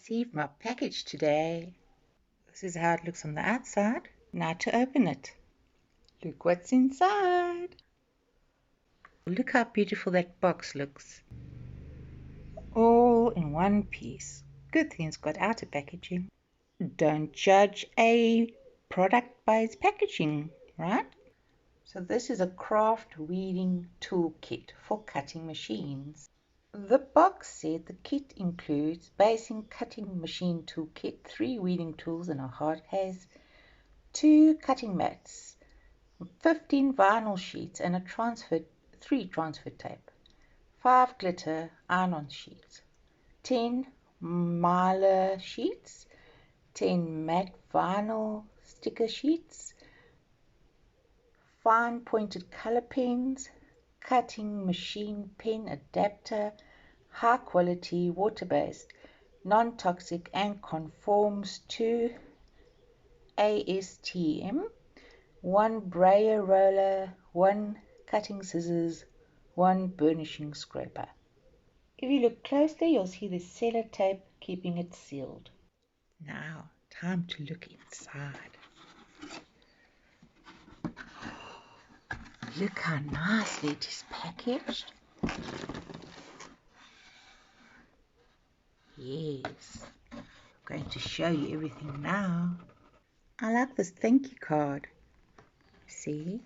Received my package today. This is how it looks on the outside. Now to open it. Look what's inside. Look how beautiful that box looks. All in one piece. Good thing it's got outer packaging. Don't judge a product by its packaging, right? So this is a craft weeding toolkit for cutting machines. The box said the kit includes basing cutting machine toolkit, 3 weeding tools and a hard case, 2 cutting mats, 15 vinyl sheets and 3 transfer tape, 5 glitter iron-on sheets, 10 MYLAR sheets, 10 matte vinyl sticker sheets, fine pointed color pens, cutting machine pen adapter, high quality, water-based, non-toxic and conforms to ASTM, 1 brayer roller, 1 cutting scissors, 1 burnishing scraper. If you look closely, you'll see the sellotape keeping it sealed. Now, time to look inside. Look how nicely it is packaged. Yes, I'm going to show you everything now. I like this thank you card. See,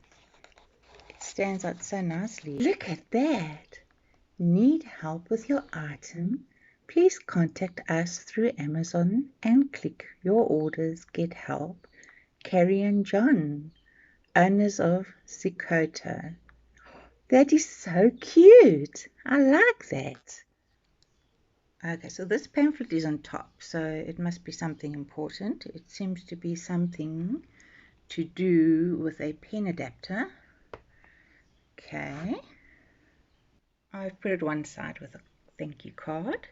it stands out so nicely. Look at that. Need help with your item? Please contact us through Amazon and click your orders, get help. Carrie and John, owners of Zichto. That is so cute. I like that. Okay, so this pamphlet is on top, so it must be something important. It seems to be something to do with a pen adapter. Okay. I've put it one side with a thank you card.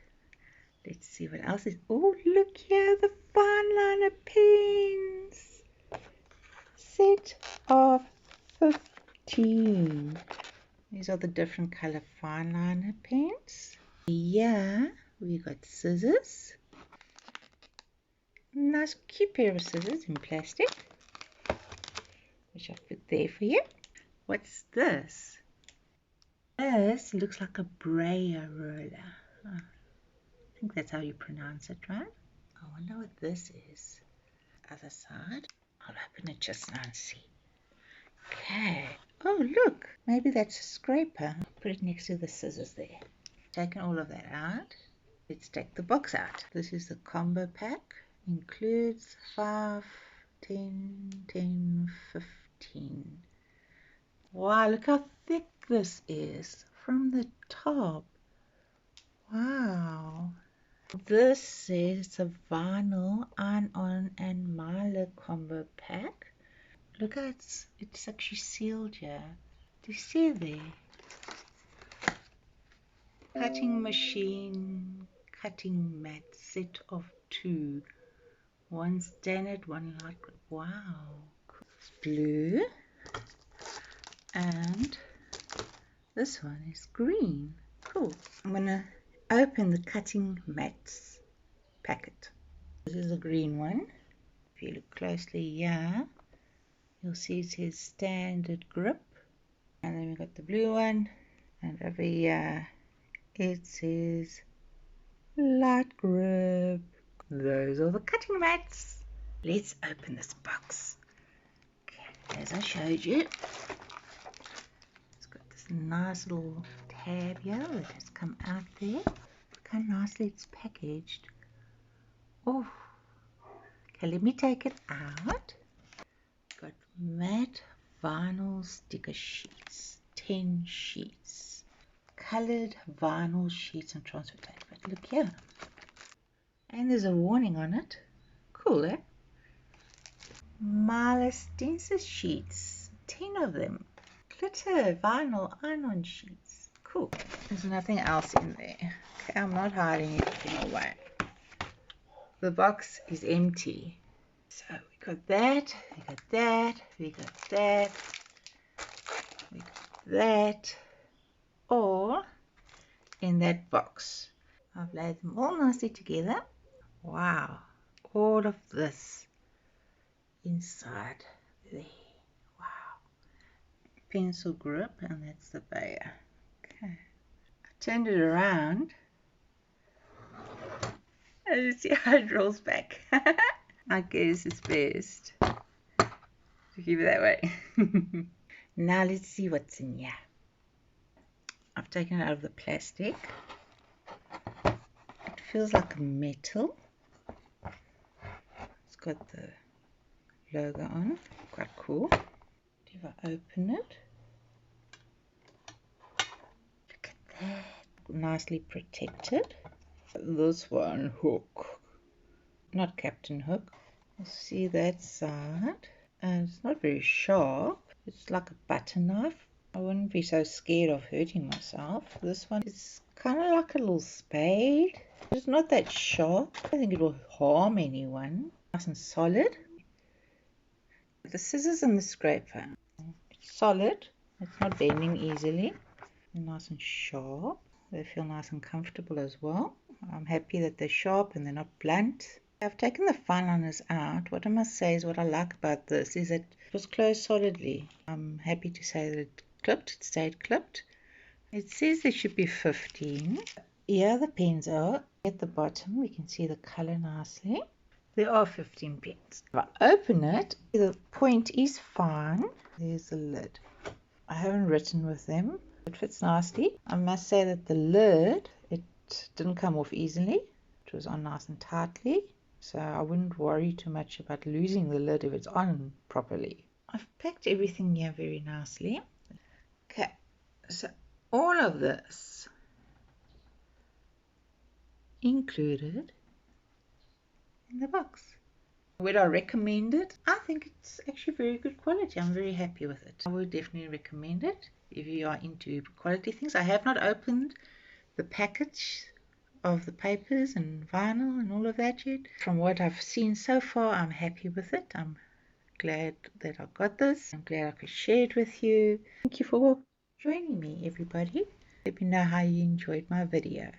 Let's see what else is. Oh, look here, the FINELINER pens. Set of 15. These are the different color FINELINER pens. Yeah, we got scissors. Nice cute pair of scissors in plastic, which I've put there for you. What's this? This looks like a brayer roller. Oh, I think that's how you pronounce it, right? I wonder what this is. Other side. I'll open it just now and see. Okay. Oh, look. Maybe that's a scraper. Put it next to the scissors there. Taken all of that out. Let's take the box out. This is the combo pack. Includes 5, 10, 10, 15. Wow, look how thick this is from the top. Wow. This is a vinyl iron-on and MYLAR combo pack. Look how it's actually sealed here. Do you see there? Cutting machine, cutting mat, set of 2. 1 standard, 1 light green. Wow. It's blue. And this one is green. Cool. I'm going to open the cutting mats packet. This is a green one. If you look closely here, you'll see it says standard grip. And then we've got the blue one. And over here, it says light grip. Those are the cutting mats. Let's open this box. Okay, as I showed you, it's got this nice little tab here that has come out there. Look how nicely it's packaged. Oh, okay, let me take it out. Got matte vinyl sticker sheets, 10 sheets, colored vinyl sheets and transfer tape. But look here. And there's a warning on it. Cool, eh? MYLAR stencil sheets, 10 of them. Glitter vinyl iron-on sheets. Cool. There's nothing else in there. Okay, I'm not hiding anything away. The box is empty. So we got that, we got that, we got that, we got that, all in that box. I've laid them all nicely together. Wow, all of this inside there. Wow. Pencil grip, and that's the Bayer. Okay. I turned it around. And you see how it rolls back. I guess it's best to keep it that way. Now let's see what's in here. I've taken it out of the plastic. It feels like metal. It's got the logo on it. Quite cool. If I open it, look at that. Nicely protected. This one, hook. Not Captain Hook. You see that side. And it's not very sharp. It's like a butter knife. I wouldn't be so scared of hurting myself. This one is kind of like a little spade. It's not that sharp. I don't think it will harm anyone. Nice and solid. The scissors and the scraper. It's solid. It's not bending easily. Nice and sharp. They feel nice and comfortable as well. I'm happy that they're sharp and they're not blunt. I've taken the fineliners out. What I must say is what I like about this is that it was closed solidly. I'm happy to say that it clipped. It stayed clipped. It says there should be 15. Here the pens are. At the bottom we can see the color nicely. There are 15 pens. If I open it, the point is fine. There's the lid. I haven't written with them. It fits nicely. I must say that the lid, it didn't come off easily. It was on nice and tightly. So I wouldn't worry too much about losing the lid if it's on properly. I've packed everything here very nicely. Okay, so all of this included in the box. Would I recommend it? I think it's actually very good quality. I'm very happy with it. I would definitely recommend it if you are into quality things. I have not opened the package of the papers and vinyl and all of that yet. From what I've seen so far, I'm happy with it. I'm glad that I got this. I'm glad I could share it with you. Thank you for joining me, everybody. Let me know how you enjoyed my video.